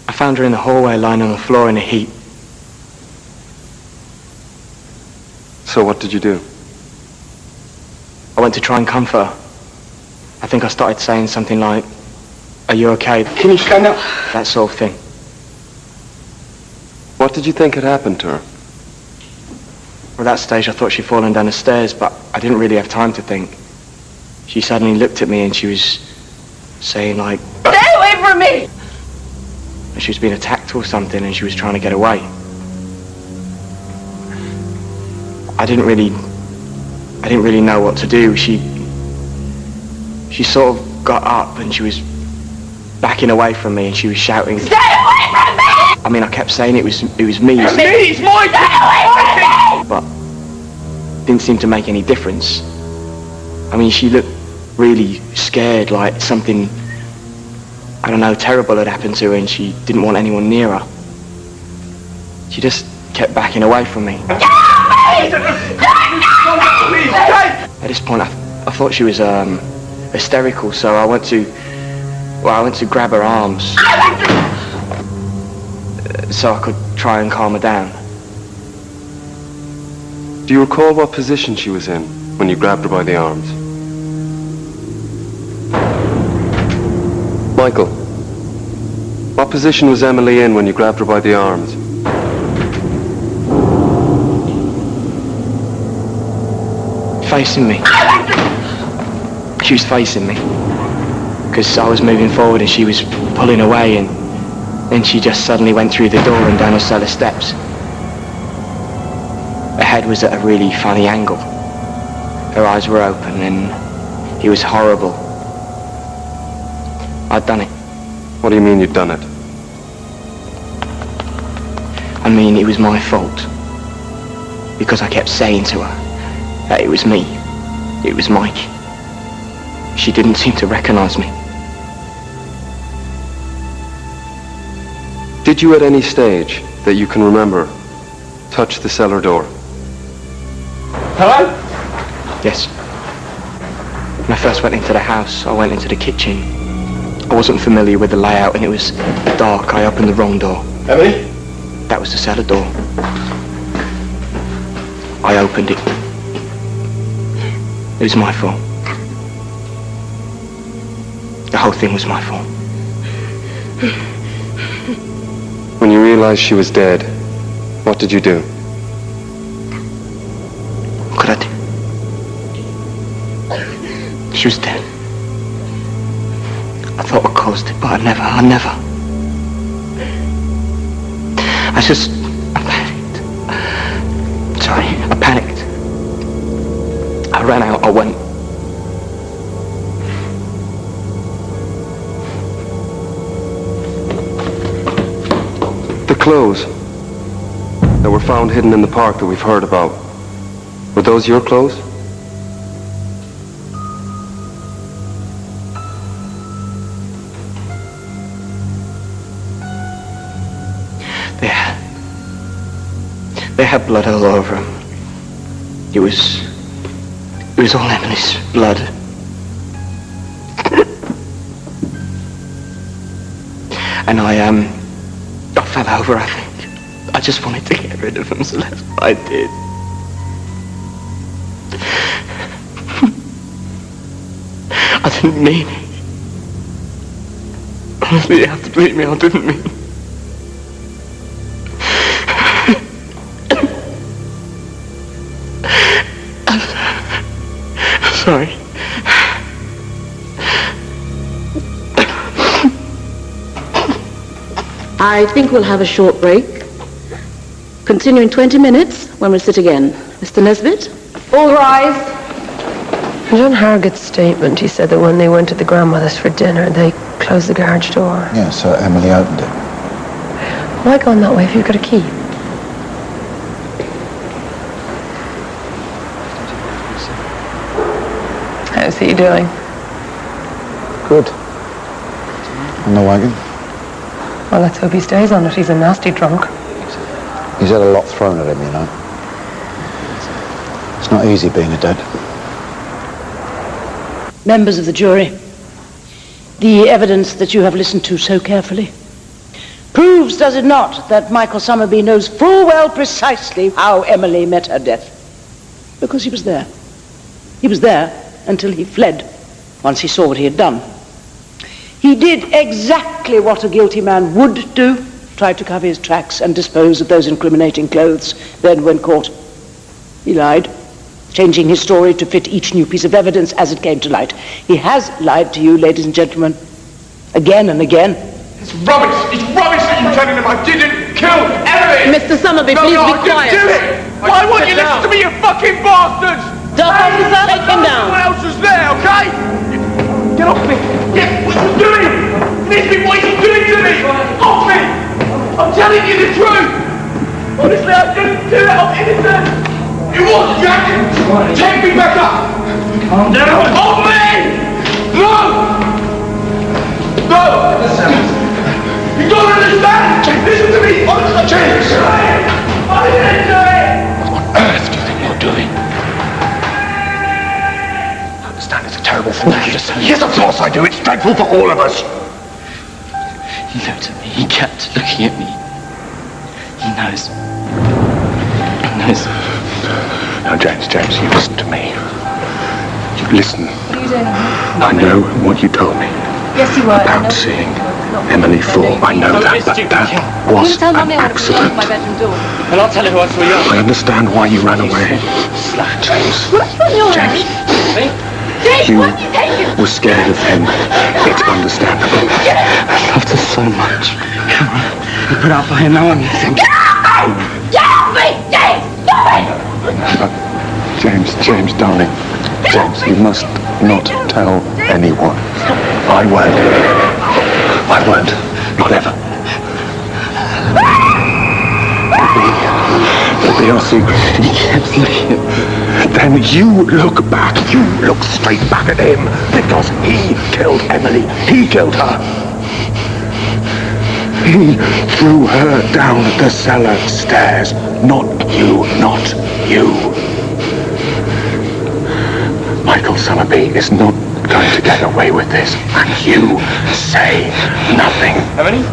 I found her in the hallway, lying on the floor in a heap. So what did you do? I went to try and comfort her. I think I started saying something like, "Are you okay?" Can you stand up? That sort of thing. What did you think had happened to her? At that stage I thought she'd fallen down the stairs, but I didn't really have time to think. She suddenly looked at me and she was saying like, "Stay away from me!" She was being attacked or something and she was trying to get away. I didn't really know what to do. She sort of got up and she was backing away from me and she was shouting, "Stay away from me!" I mean, I kept saying it was me. It's more. Stay away from me! But didn't seem to make any difference. I mean, she looked really scared, like something, I don't know, terrible had happened to her and she didn't want anyone near her. She just kept backing away from me. At this point, I thought she was hysterical, so I went to grab her arms so I could try and calm her down. Do you recall what position she was in when you grabbed her by the arms? Michael, what position was Emily in when you grabbed her by the arms? Facing me. She was facing me. Because I was moving forward and she was pulling away, and then she just suddenly went through the door and down the cellar steps. Her head was at a really funny angle. Her eyes were open and it was horrible. I'd done it. What do you mean you'd done it? I mean, it was my fault. Because I kept saying to her that it was me. It was Mike. She didn't seem to recognize me. Did you at any stage that you can remember touch the cellar door? Hello? Yes. When I first went into the house, I went into the kitchen. I wasn't familiar with the layout and it was dark. I opened the wrong door. Emily? That was the cellar door. I opened it. It was my fault. The whole thing was my fault. When you realized she was dead, what did you do? What could I do? She was dead. I thought I caused it, but I never. I panicked. Sorry, I panicked. I ran out, I went. The clothes that were found hidden in the park that we've heard about, were those your clothes? They had blood all over them. It was all Emily's blood. And I fell over, I think. I just wanted to get rid of them, so that's what I did. I didn't mean it. Honestly, you have to believe me, I didn't mean it. Sorry. I think we'll have a short break. Continue in 20 minutes when we'll sit again. Mr. Nesbitt? All rise. In John Harrogate's statement, he said that when they went to the grandmother's for dinner, they closed the garage door. Yeah, so Emily opened it. Why gone that way if you've got a key? How's he doing? Good. On the wagon? Well, let's hope he stays on it. He's a nasty drunk. He's had a lot thrown at him, you know. It's not easy being a dad. Members of the jury, the evidence that you have listened to so carefully proves, does it not, that Michael Summerby knows full well precisely how Emily met her death. Because he was there. He was there until he fled, once he saw what he had done. He did exactly what a guilty man would do, tried to cover his tracks and dispose of those incriminating clothes. Then, when caught, he lied, changing his story to fit each new piece of evidence as it came to light. He has lied to you, ladies and gentlemen, again and again. It's rubbish that you're telling him I didn't kill Emily! Mr. Summerby, please be quiet. I didn't do it! Why won't you listen to me, you fucking bastards? Officer, take him down. Someone else was there, okay? Get off me! Get what you're doing! Listen, what you're doing to me! Off me! I'm telling you the truth! Honestly, I didn't do it, I'm innocent! You what, Jack? Take me back up! Calm down! Off me! No! No! You don't understand! Listen to me! James! I didn't do it! What on earth do you think you're doing? I understand it's a terrible thing to do. Yes, of course I do. It's dreadful for all of us. He looked at me. He kept looking at me. He knows. He knows. Now, James, you listen to me. You listen. I know what you told me. Yes, you were. About seeing Emily fall. I know that, but that was an accident. And I'll tell her who I saw you. I understand why you ran away. James. You were scared of him. It's understandable. I loved her so much. Come on. You put out for him now, anything. Get off me! Get off me! James! Stop it! James, darling. James, you must not tell anyone. I won't. Not ever. It'll be our secret. He kept looking at me. Then you look back. You look straight back at him. Because he killed Emily. He killed her. He threw her down the cellar stairs. Not you. Michael Summerby is not going to get away with this. And you say nothing. Emily?